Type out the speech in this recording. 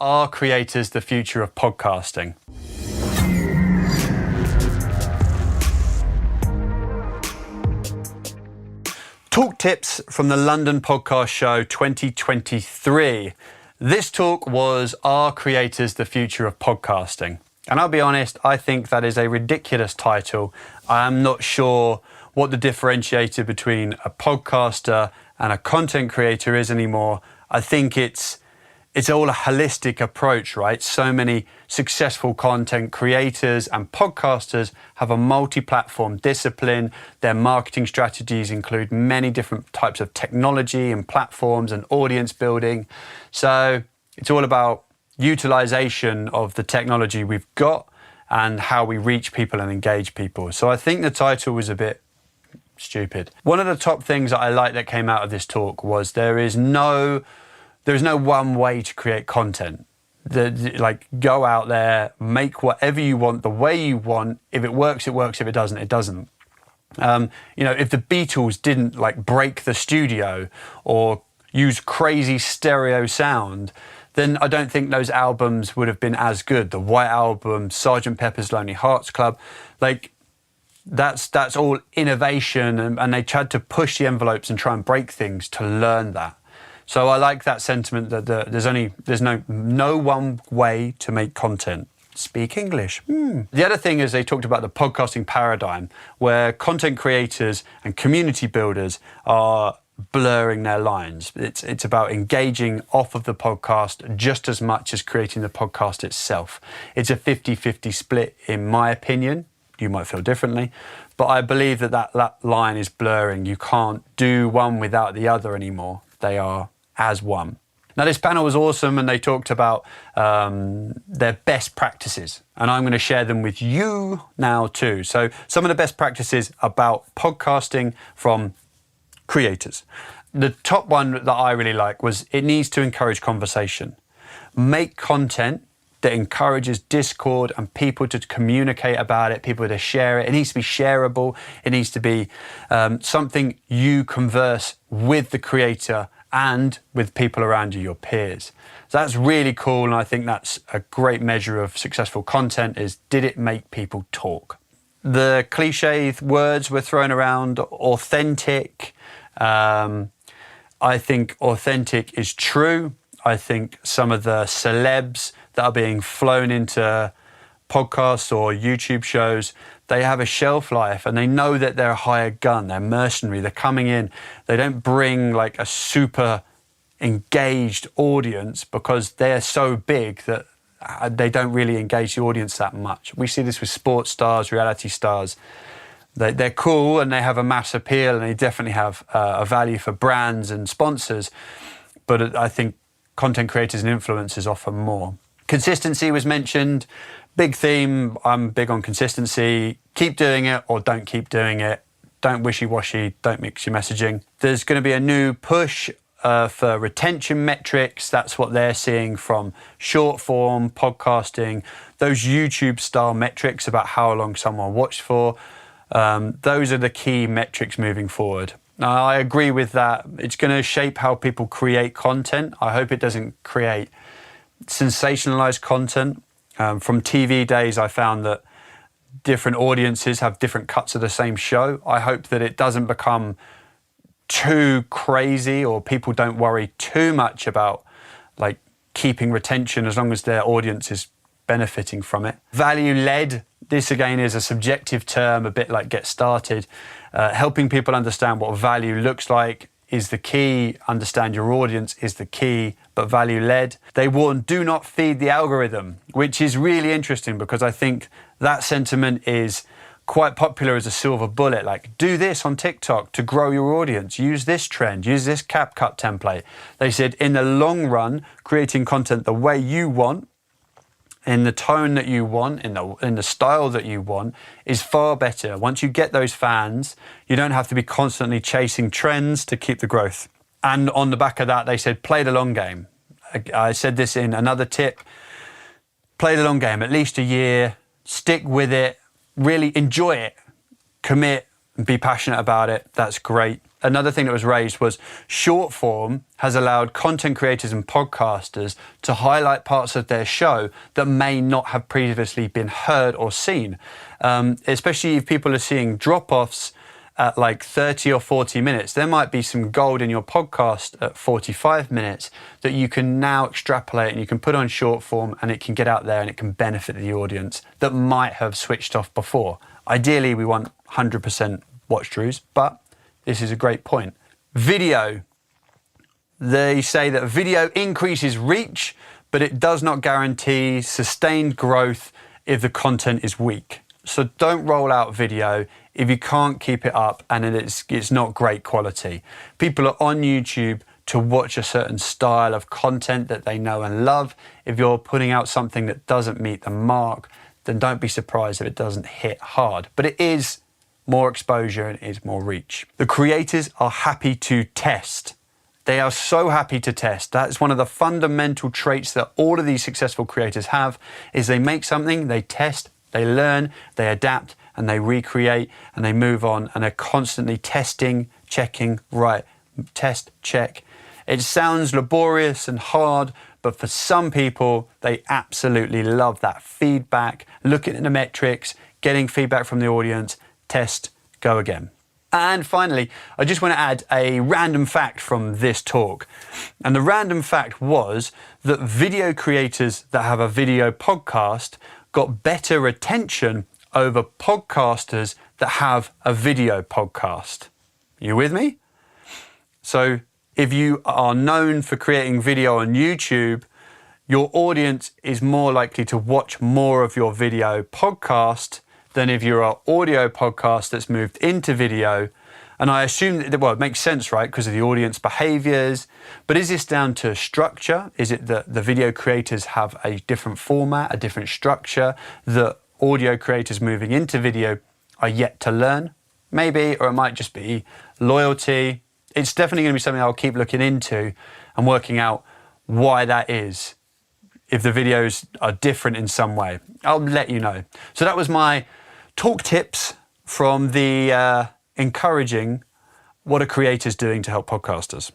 Are creators the future of podcasting? Talk tips from the London Podcast Show 2023. This talk was Are Creators the Future of Podcasting? And I'll be honest, I think that is a ridiculous title. I am not sure what the differentiator between a podcaster and a content creator is anymore. I think it's all a holistic approach, right? So many successful content creators and podcasters have a multi-platform discipline. Their marketing strategies include many different types of technology and platforms and audience building. So it's all about utilization of the technology we've got and how we reach people and engage people. So I think the title was a bit stupid. One of the top things that I liked that came out of this talk was there is no one way to create content. Go out there, make whatever you want, the way you want. If it works, it works. If it doesn't, it doesn't. If the Beatles didn't break the studio or use crazy stereo sound, then I don't think those albums would have been as good. The White Album, Sgt. Pepper's Lonely Hearts Club, that's all innovation, and they tried to push the envelopes and try and break things to learn that. So I like that sentiment that there's no one way to make content. Speak English. The other thing is they talked about the podcasting paradigm, where content creators and community builders are blurring their lines. It's about engaging off of the podcast just as much as creating the podcast itself. It's a 50-50 split, in my opinion. You might feel differently, but I believe that line is blurring. You can't do one without the other anymore. They are as one. Now, this panel was awesome, and they talked about their best practices, and I'm going to share them with you now too. So some of the best practices about podcasting from creators. The top one that I really like was it needs to encourage conversation. Make content that encourages discord and people to communicate about it, people to share it. It needs to be shareable. It needs to be something you converse with the creator and with people around you, your peers. So that's really cool, and I think that's a great measure of successful content is, did it make people talk? The cliche words were thrown around, authentic. I think authentic is true. I think some of the celebs that are being flown into podcasts or YouTube shows, they have a shelf life and they know that they're a hired gun, they're mercenary, they're coming in. They don't bring a super engaged audience because they're so big that they don't really engage the audience that much. We see this with sports stars, reality stars. They're cool and they have a mass appeal and they definitely have a value for brands and sponsors. But I think content creators and influencers offer more. Consistency was mentioned. Big theme. I'm big on consistency. Keep doing it or don't keep doing it. Don't wishy-washy. Don't mix your messaging. There's going to be a new push for retention metrics. That's what they're seeing from short form podcasting. Those YouTube style metrics about how long someone watched for. Those are the key metrics moving forward. Now, I agree with that. It's going to shape how people create content. I hope it doesn't create sensationalized content. From TV days, I found that different audiences have different cuts of the same show. I hope that it doesn't become too crazy or people don't worry too much about keeping retention as long as their audience is benefiting from it. Value-led, this again is a subjective term, a bit like get started. Helping people understand what value looks like is the key. Understand your audience is the key, but value-led. They warn, do not feed the algorithm, which is really interesting because I think that sentiment is quite popular as a silver bullet. Do this on TikTok to grow your audience. Use this trend, use this CapCut template. They said in the long run, creating content the way you want, in the tone that you want, in the style that you want, is far better. Once you get those fans, you don't have to be constantly chasing trends to keep the growth. And on the back of that, they said, play the long game. I said this in another tip. Play the long game, at least a year, stick with it, really enjoy it, commit, and be passionate about it. That's great. another thing that was raised was short form has allowed content creators and podcasters to highlight parts of their show that may not have previously been heard or seen, especially if people are seeing drop-offs at like 30 or 40 minutes. There might be some gold in your podcast at 45 minutes that you can now extrapolate and you can put on short form, and it can get out there and it can benefit the audience that might have switched off before. Ideally, we want 100% watch throughs, but this is a great point. Video. They say that video increases reach, but it does not guarantee sustained growth if the content is weak. So don't roll out video if you can't keep it up and it's not great quality. People are on YouTube to watch a certain style of content that they know and love. If you're putting out something that doesn't meet the mark, then don't be surprised if it doesn't hit hard. But it is more exposure and it is more reach. The creators are happy to test. They are so happy to test. That's one of the fundamental traits that all of these successful creators have, is they make something, they test, they learn, they adapt, and they recreate, and they move on, and they're constantly testing, checking, right, test, check. It sounds laborious and hard, but for some people, they absolutely love that feedback, looking at the metrics, getting feedback from the audience, test, go again. And finally, I just want to add a random fact from this talk. And the random fact was that video creators that have a video podcast got better retention over podcasters that have a video podcast. You with me? So if you are known for creating video on YouTube, your audience is more likely to watch more of your video podcast than if you're an audio podcast that's moved into video. And I assume that, well, it makes sense, right? Because of the audience behaviors. But is this down to structure? Is it that the video creators have a different format, a different structure, that audio creators moving into video are yet to learn? Maybe, or it might just be loyalty. It's definitely going to be something I'll keep looking into and working out why that is. If the videos are different in some way, I'll let you know. So that was my talk tips from the encouraging what a creator's doing to help podcasters.